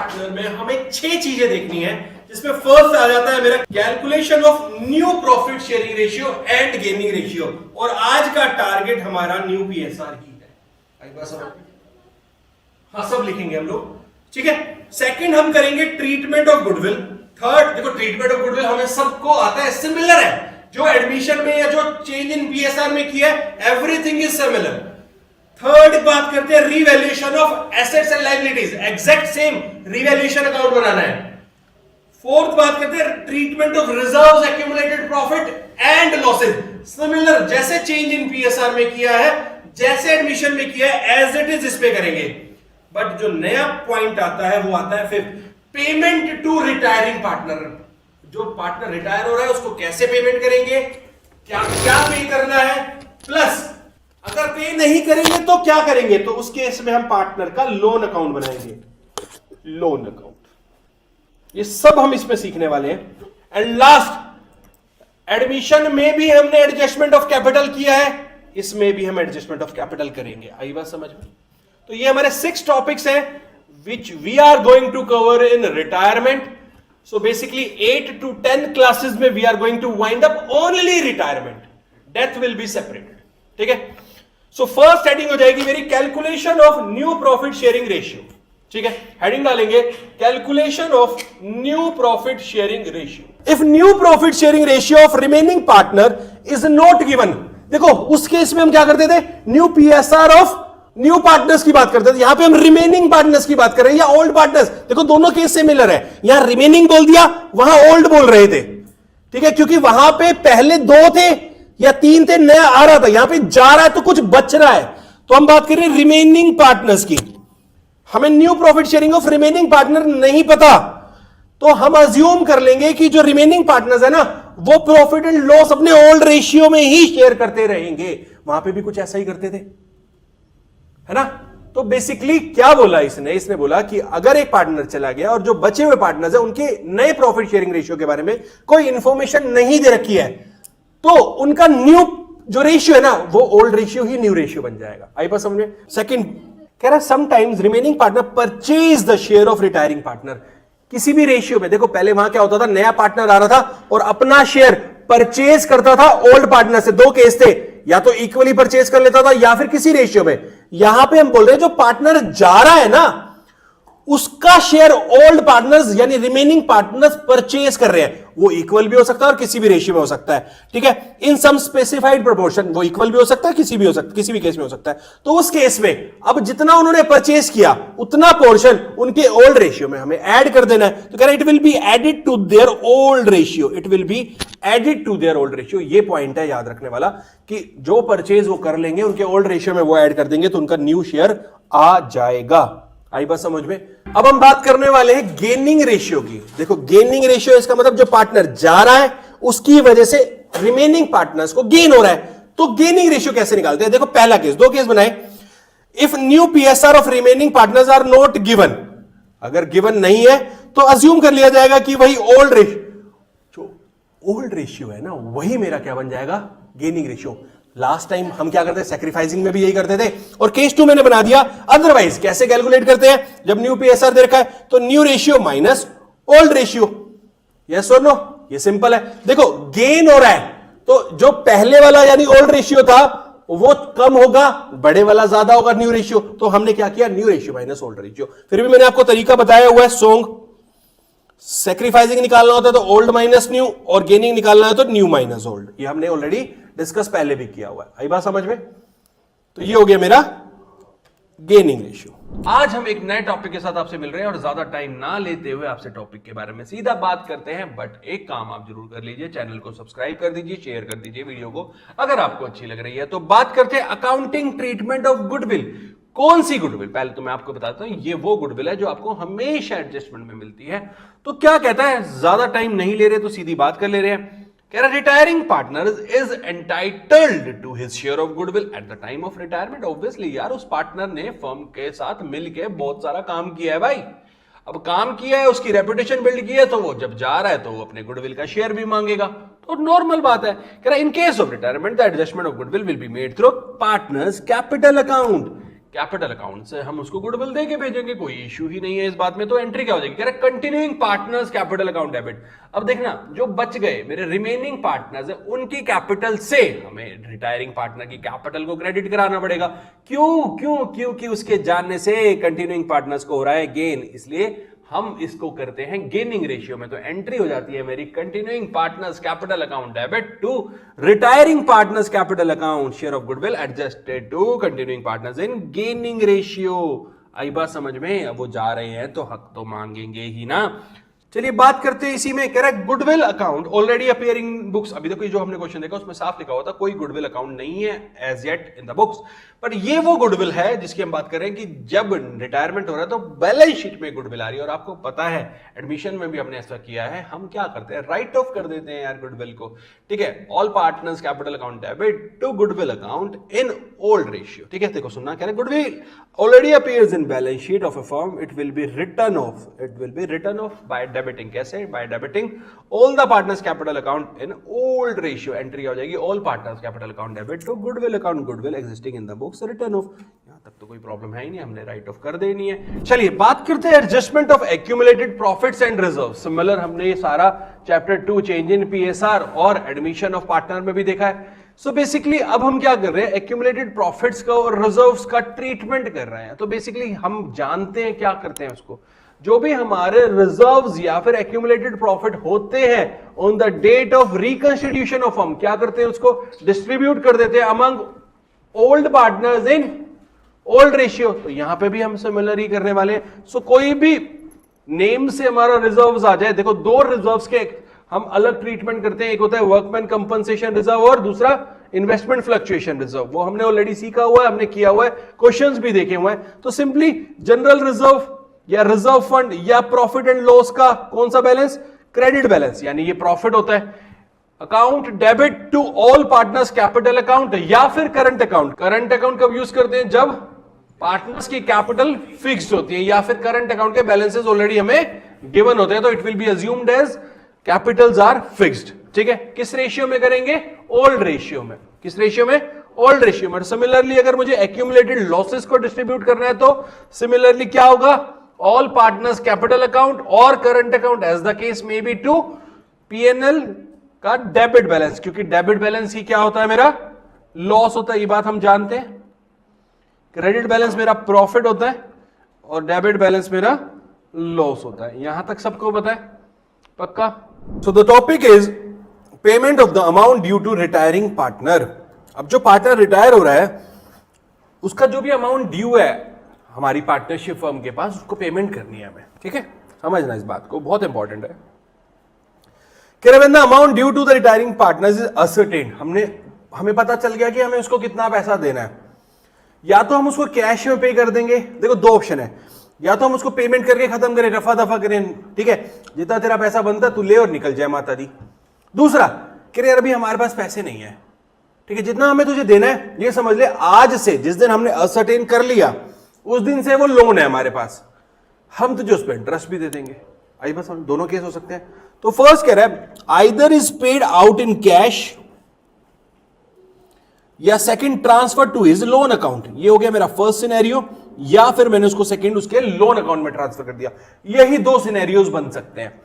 Partner में हमें 6 चीजें देखनी है, जिसमें फर्स्ट आ जाता है मेरा calculation of new profit sharing ratio and gaining ratio. और आज का टारगेट हमारा न्यू पीएसआर ही है। हाँ, सब लिखेंगे हम लोग, ठीक है। सेकंड हम करेंगे ट्रीटमेंट ऑफ गुडविल। थर्ड, देखो ट्रीटमेंट ऑफ गुडविल हमें सबको आता है, सिमिलर है। जो एडमिशन में या जो चेंज इन पीएसआर में किया है, एवरीथिंग इज सिमिलर। थर्ड बात करते हैं revaluation of assets and liabilities, exact same revaluation account बनाना है। फोर्थ बात करते हैं treatment of reserves, accumulated profit and losses, similar जैसे चेंज इन पीएसआर में किया है, जैसे एडमिशन में किया है, एज इट इज इस पे करेंगे। बट जो नया पॉइंट आता है वो आता है fifth, payment to retiring partner. जो पार्टनर रिटायर हो रहा है उसको कैसे पेमेंट करेंगे, क्या क्या पे करना है, प्लस अगर पे नहीं करेंगे तो क्या करेंगे। तो उस केस में हम पार्टनर का लोन अकाउंट बनाएंगे, लोन अकाउंट। ये सब हम इसमें सीखने वाले हैं। एंड लास्ट, एडमिशन में भी हमने एडजस्टमेंट ऑफ कैपिटल किया है, इसमें भी हम एडजस्टमेंट ऑफ कैपिटल करेंगे। आई बात समझ में? तो ये हमारे 6 टॉपिक्स हैं which we are going to cover in retirement. So basically 8 to 10 classes में we are going to wind up only retirement. Death will be separated. ठीक है? So first heading हो जाएगी मेरी calculation of new profit sharing ratio. ठीक है? heading डालेंगे calculation of new profit sharing ratio. If new profit sharing ratio of remaining partner is not given, देखो उस केस में हम क्या करते थे, new PSR of new partners की बात करते थे। यहां पे हम रिमेनिंग पार्टनर्स की बात कर रहे हैं या ओल्ड पार्टनर्स। देखो दोनों केस सिमिलर है, यहां रिमेनिंग बोल दिया, वहां ओल्ड बोल रहे थे, ठीक है, क्योंकि वहां पे पहले 2 थे या 3 थे, नया आ रहा था, यहां पे जा रहा है तो कुछ बच रहा है। तो हम बात कर रहे हैं रिमेनिंग पार्टनर्स की। हमें new profit sharing of remaining partner नहीं पता, तो हम अज्यूम कर लेंगे कि जो रिमेनिंग पार्टनर्स है ना, वो प्रॉफिट एंड लॉस अपने ओल्ड रेशियो में ही शेयर करते रहेंगे। वहां पे भी कुछ ऐसा ही करते थे, है ना। तो बेसिकली क्या बोला इसने बोला कि अगर एक पार्टनर चला गया और जो बचे हुए पार्टनर्स हैं उनके नए प्रॉफिट शेयरिंग रेशियो के बारे में कोई इंफॉर्मेशन नहीं दे रखी है, तो उनका न्यू जो रेशियो है ना, वो ओल्ड रेशियो ही न्यू रेशियो बन जाएगा। आई बात समझ में? सेकंड कह रहा है sometimes remaining partner purchase the share of retiring partner. किसी भी रेशियो में देखो, पहले वहां क्या होता था, नया पार्टनर आ रहा था और अपना शेयर परचेज करता था ओल्ड पार्टनर से। 2 केस थे, या तो इक्वली परचेज कर लेता था या फिर किसी रेशियो में। यहां पे हम बोल रहे हैं जो पार्टनर जा रहा है ना, उसका शेयर ओल्ड पार्टनर्स यानी रिमेनिंग पार्टनर्स परचेज कर रहे हैं। वो इक्वल भी हो सकता है और किसी भी रेशियो में हो सकता है, ठीक है, इन सम स्पेसिफाइड प्रोपोर्शन। वो इक्वल भी हो सकता है, किसी भी केस में हो सकता है। तो उस केस में अब जितना उन्होंने परचेज किया उतना पोर्शन उनके ओल्ड रेशियो में हमें ऐड कर देना है। तो कह रहा है it will be added to their old ratio, it will be added to their old ratio. ये पॉइंट है याद रखने वाला कि जो परचेज वो कर लेंगे उनके ओल्ड रेशियो में वो ऐड कर देंगे, तो उनका न्यू शेयर आ जाएगा। आई बात समझ में? अब हम बात करने वाले हैं गेनिंग रेशियो की। देखो गेनिंग रेशियो इसका मतलब जो पार्टनर जा रहा है उसकी वजह से रिमेनिंग पार्टनर्स को गेन हो रहा है। तो गेनिंग रेशियो कैसे निकालते हैं? देखो पहला केस, 2 केस बनाए। If new PSR of remaining partners are not given, अगर गिवन नहीं है तो अज्यूम कर लिया जाएगा कि वही ओल्ड रेशियो, जो ओल्ड रेशियो है ना, वही मेरा क्या बन जाएगा, गेनिंग रेशियो। लास्ट टाइम हम क्या करते हैं, सैक्रिफाइसिंग में भी यही करते थे, और केस 2 मैंने बना दिया। अदरवाइज कैसे कैलकुलेट करते हैं, जब न्यू पीएसआर दे रखा है तो new ratio minus old ratio. Yes और नो? ये सिंपल है। देखो गेन हो रहा है तो जो पहले वाला यानी ओल्ड रेशियो था वो कम होगा, बड़े वाला ज्यादा होगा न्यू रेशियो। तो हमने क्या किया, new ratio minus old ratio. फिर भी मैंने आपको तरीका बताया हुआ है सॉन्ग, सैक्रिफाइसिंग निकालना होता है तो ओल्ड माइनस न्यू, और गेनिंग निकालना है तो न्यू माइनस ओल्ड। ये हमने ऑलरेडी डिस्कस पहले भी किया हुआ है। आई बात समझ में? तो ये हो गया मेरा गेनिंग रेशियो। आज हम एक नए टॉपिक के साथ आपसे मिल रहे हैं और ज्यादा टाइम ना लेते हुए आपसे टॉपिक के बारे में सीधा बात करते हैं। बट एक काम आप जरूर कर लीजिए, चैनल को सब्सक्राइब कर दीजिए, शेयर कर दीजिए वीडियो को अगर आपको अच्छी लग रही है। तो बात करते हैं अकाउंटिंग ट्रीटमेंट ऑफ गुडविल। कौन सी गुडविल? पहले तो मैं आपको बताता हूं, ये वो गुडविल है जो आपको हमेशा एडजस्टमेंट में मिलती है। तो क्या कहता है, ज्यादा टाइम नहीं ले रहे तो सीधी बात कर ले रहे हैं। कह रहा retiring partner is entitled to his share of goodwill at the time of retirement. Obviously यार, उस पार्टनर ने फर्म के साथ मिलके बहुत सारा काम किया है भाई। अब काम किया है, उसकी रेपुटेशन बिल्ड की है, तो वो जब जा रहा है तो वो अपने गुडविल का शेयर भी मांगेगा। तो नॉर्मल बात है। कह रहा in case of retirement the adjustment of goodwill will be made through partners capital account. Capital account से हम उसको गुडविल दे के भेजेंगे, कोई इश्यू ही नहीं है इस बात में। तो एंट्री क्या हो जाएगी, कह रहे continuing partners capital account debit. अब देखना जो बच गए मेरे रिमेनिंग पार्टनर्स है उनकी कैपिटल से हमें रिटायरिंग पार्टनर की कैपिटल को क्रेडिट कराना पड़ेगा। क्यों क्यों क्योंकि उसके जानने से कंटिन्यूइंग पार्टनर्स को हो रहा है गेन, इसलिए हम इसको करते हैं गेनिंग रेशियो में। तो एंट्री हो जाती है मेरी continuing partners capital account debit to retiring partners capital account share of goodwill adjusted to continuing partners in gaining ratio. आई बात समझ में, अब वो जा रहे हैं तो हक तो मांगेंगे ही ना। चलिए बात करते हैं इसी में, कह रहा है goodwill account already appearing books. अभी देखो जो हमने क्वेश्चन देखा उसमें साफ लिखा हुआ था कोई गुडविल अकाउंट नहीं है as yet in the books, पर ये वो गुडविल है जिसकी हम बात कर रहे हैं कि जब रिटायरमेंट हो रहा है तो बैलेंस शीट में गुडविल आ रही है। और आपको पता है एडमिशन में भी हमने ऐसा किया है, हम क्या करते हैं राइट ऑफ कर देते हैं यार गुडविल को, ठीक है। All partners capital account debit to goodwill account in old ratio, ठीक है। देखो सुनना, कह रहे goodwill already appears in balance sheet of a firm, it will be written off by debiting, कैसे, by debiting all the partners capital account in old ratio. Entry हो जाएगी all partners capital account debit to goodwill account, goodwill existing in the books, written off. यहां तक तो कोई problem है ही नहीं, हमने राइट ऑफ कर देनी है। चलिए बात करते हैं adjustment of accumulated profits and reserve. Similar हमने ये सारा चैप्टर 2 चेंज इन पीएसआर और एडमिशन ऑफ पार्टनर में भी देखा है। सो बेसिकली अब हम क्या कर रहे हैं, एक्यूमुलेटेड प्रॉफिट्स का और रिजर्व्स का ट्रीटमेंट कर रहे हैं। तो बेसिकली हम जानते हैं क्या करते हैं उसको, जो भी हमारे रिजर्व्स या फिर एक्यूमुलेटेड प्रॉफिट होते हैं on the date of reconstitution of firm, क्या करते हैं उसको डिस्ट्रीब्यूट कर देते हैं among old partners in old ratio. तो यहां पे भी हम सिमिलर ही करने वाले हैं। सो कोई भी नेम से हमारा रिजर्व्स आ जाए, देखो दो रिजर्व्स के हम अलग ट्रीटमेंट करते हैं, एक होता है वर्कमैन कंपनसेशन रिजर्व और दूसरा इन्वेस्टमेंट फ्लक्चुएशन रिजर्व। वो हमने ऑलरेडी सीखा हुआ है, हमने किया हुआ है, क्वेश्चंस भी देखे हुए हैं। तो सिंपली जनरल रिजर्व या रिजर्व फंड या प्रॉफिट एंड लॉस का कौन सा बैलेंस, क्रेडिट बैलेंस, यानी ये प्रॉफिट होता है account debit to all partners capital account या फिर करंट अकाउंट। करंट अकाउंट कब यूज करते हैं, जब पार्टनर्स की कैपिटल फिक्स्ड होती है या फिर करंट अकाउंट के बैलेंसेस ऑलरेडी हमें गिवन होते हैं, तो it will be assumed as capitals are fixed, ठीक है। किस रेशियो में करेंगे, ओल्ड रेशियो में। किस रेशियो में, ओल्ड रेशियो में। सिमिलरली अगर मुझे एक्यूमुलेटेड लॉसेस को डिस्ट्रीब्यूट करना है तो सिमिलरली क्या होगा, ऑल पार्टनर्स कैपिटल अकाउंट और current account as the case may be to PNL का डेबिट बैलेंस, क्योंकि डेबिट बैलेंस ही क्या होता है, मेरा लॉस होता है, ये बात हम जानते हैं। क्रेडिट बैलेंस मेरा प्रॉफिट होता है और डेबिट बैलेंस मेरा लॉस होता है। यहां तक सबको पता है, पक्का। So the topic is payment of the amount due to retiring partner. अब जो पार्टनर रिटायर हो रहा है उसका जो भी अमाउंट ड्यू है हमारी पार्टनरशिप फर्म के पास, उसको पेमेंट करनी है हमें, ठीक है। समझना इस बात को, बहुत इंपॉर्टेंट है। When the amount due to the retiring partners is ascertain, हमें पता चल गया कि हमें उसको कितना पैसा देना है। या तो हम उसको कैश में पे कर देंगे, देखो दो ऑप्शन है, या तो हम उसको पेमेंट करके खत्म करें, रफा दफा करें, ठीक है, जितना तेरा पैसा बनता तू ले और निकल जाए माता दी। दूसरा कह रहे यार अभी हमारे पास पैसे नहीं है, ठीक है, जितना हमें तुझे देना है ये समझ ले आज से, जिस दिन हमने असर्टेन कर लिया उस दिन से वो लोन है हमारे पास, हम तुझे उस पर इंटरेस्ट भी दे देंगे। आई बस दोनों केस हो सकते हैं। तो फर्स्ट कह रहा है either is paid out in cash या second transfer to his loan account. ये हो गया मेरा फर्स्ट सिनेरियो, या फिर मैंने उसको सेकंड उसके लोन अकाउंट में ट्रांसफर कर दिया। यही दो सिनेरियोज बन सकते हैं।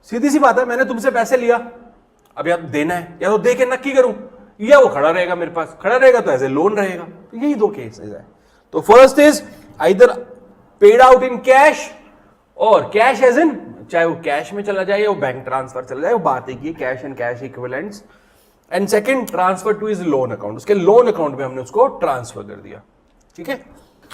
सीधी सी बात है, मैंने तुमसे पैसे लिया, अब या तो देना है या तो दे के नक्की करूं, या वो खड़ा रहेगा मेरे पास, खड़ा रहेगा तो एज ए लोन रहेगा। तो यही दो केसेस है। तो first is either paid out in cash, और कैश एज इन चाहे वो कैश में चला जाए या वो बैंक ट्रांसफर चला जाए, वो बात एक ही, cash and cash equivalents. And second transfer to his loan account, उसके लोन अकाउंट में हमने उसको ट्रांसफर कर दिया, ठीक है।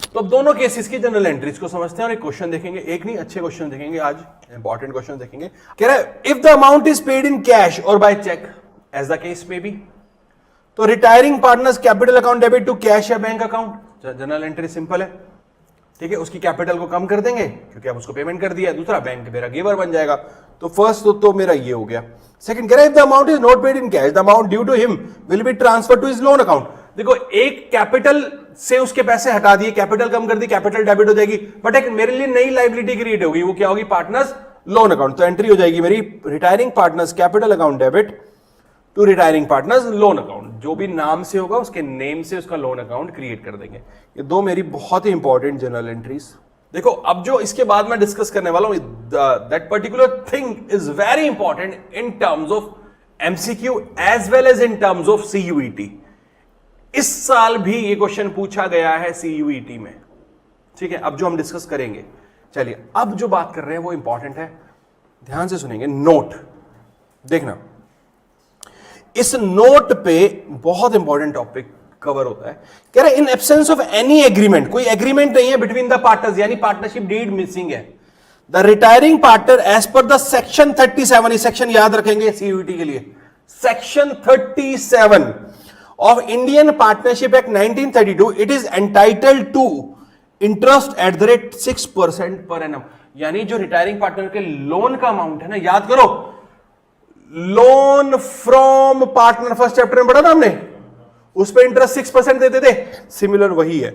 तो अब दोनों केसेस की जनरल एंट्रीज को समझते हैं और एक क्वेश्चन देखेंगे, एक नहीं अच्छे क्वेश्चन देखेंगे आज, इंपॉर्टेंट क्वेश्चन देखेंगे। कह रहा है if the amount is paid in cash और by cheque as the case may be, तो retiring partners capital account debit to cash या bank account. Journal entry simple है, ठीक है, उसकी कैपिटल को कम कर देंगे क्योंकि अब उसको पेमेंट कर दिया। दूसरा बैंक मेरा गिवर बन जाएगा। तो फर्स्ट तो मेरा ये हो गया। सेकंड कह रहा है if the amount is not paid in cash the amount due to him will be transfer to his loan account. देखो एक कैपिटल से उसके पैसे हटा दिए, कैपिटल कम कर दी, कैपिटल डेबिट हो जाएगी, बट एक मेरे लिए नई लायबिलिटी क्रिएट होगी, वो क्या होगी, पार्टनर्स लोन अकाउंट। तो एंट्री हो जाएगी मेरी retiring partners capital account debit to retiring partners loan account, जो भी नाम से होगा उसके नेम से उसका लोन अकाउंट क्रिएट कर देंगे। ये दो मेरी बहुत ही इंपॉर्टेंट जर्नल एंट्रीज। देखो अब जो इसके बाद मैं डिस्कस करने वाला हूं, that particular thing is very important in terms of MCQ as well as in terms of CUET. इस साल भी ये क्वेश्चन पूछा गया है सीयूईटी में, ठीक है। अब जो हम डिस्कस करेंगे, चलिए अब जो बात कर रहे हैं वो इंपॉर्टेंट है, ध्यान से सुनेंगे। नोट देखना, इस नोट पे बहुत इंपॉर्टेंट टॉपिक कवर होता है। कह रहा है in absence of any agreement, कोई एग्रीमेंट नहीं है बिटवीन द पार्टनर्स, यानी पार्टनरशिप डीड मिसिंग है। The retiring partner as per the section 37, ये सेक्शन याद रखेंगे सीयूईटी के लिए, section 37 of Indian partnership act 1932, it is entitled to interest at the rate 6% per annum. यानी जो रिटायरिंग पार्टनर के लोन का अमाउंट है ना, याद करो, loan from partner first chapter में पढ़ा था हमने, उस पर इंटरेस्ट 6% देते थे, सिमिलर वही है।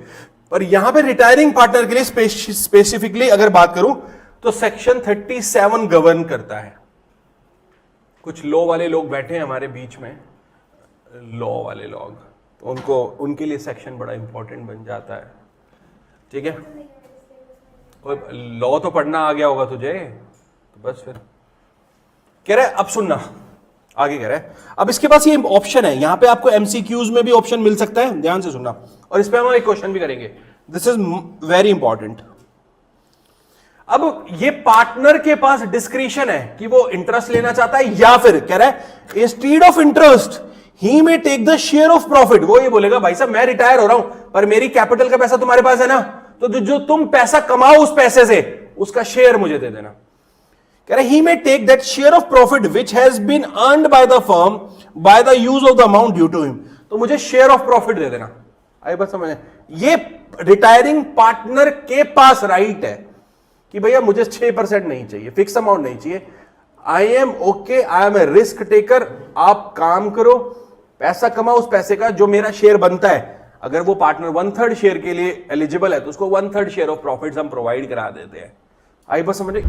पर यहां पे रिटायरिंग पार्टनर के लिए स्पेसिफिकली अगर बात करूं तो सेक्शन 37 गवर्न करता है। कुछ लॉ वाले लोग बैठे हैं हमारे बीच में, लॉ वाले लोग, तो उनको उनके लिए सेक्शन बड़ा इंपॉर्टेंट बन जाता है, ठीक है। लॉ तो पढ़ना आ गया होगा तुझे, तो बस फिर कह रहा है, अब सुनना आगे कह रहा है, अब इसके पास ये ऑप्शन है, यहां पे आपको एमसीक्यूज में भी ऑप्शन मिल सकता है, ध्यान से सुनना, और इस पे हम एक क्वेश्चन भी करेंगे, दिस इज वेरी इंपॉर्टेंट। अब ये पार्टनर के पास डिस्क्रिशन है कि वो इंटरेस्ट लेना चाहता है या फिर कह रहा है इंस्टीड ऑफ इंटरेस्ट ही में take the share of profit. वो ये बोलेगा भाई साहब मैं रिटायर हो रहा हूं पर मेरी कैपिटल का पैसा तुम्हारे पास है ना, तो जो तुम पैसा कमाओ उस पैसे से उसका शेयर मुझे दे देना। कह रहे he may take that share of profit which has been earned by the firm by the use of the amount due to him, तो मुझे शेयर ऑफ प्रॉफिट दे देना। आई बात समझ, ये रिटायरिंग पार्टनर के पास राइट है कि भैया मुझे 6% नहीं चाहिए, फिक्स अमाउंट नहीं चाहिए, I am okay, I am a risk taker, आप काम करो, पैसा कमाओ, उस पैसे का जो मेरा शेयर बनता है, अगर वो पार्टनर 1/3 शेयर के लिए एलिजिबल है तो उसको 1/3 शेयर ऑफ प्रॉफिट्स हम प्रोवाइड करा देते हैं। आई बस समझे।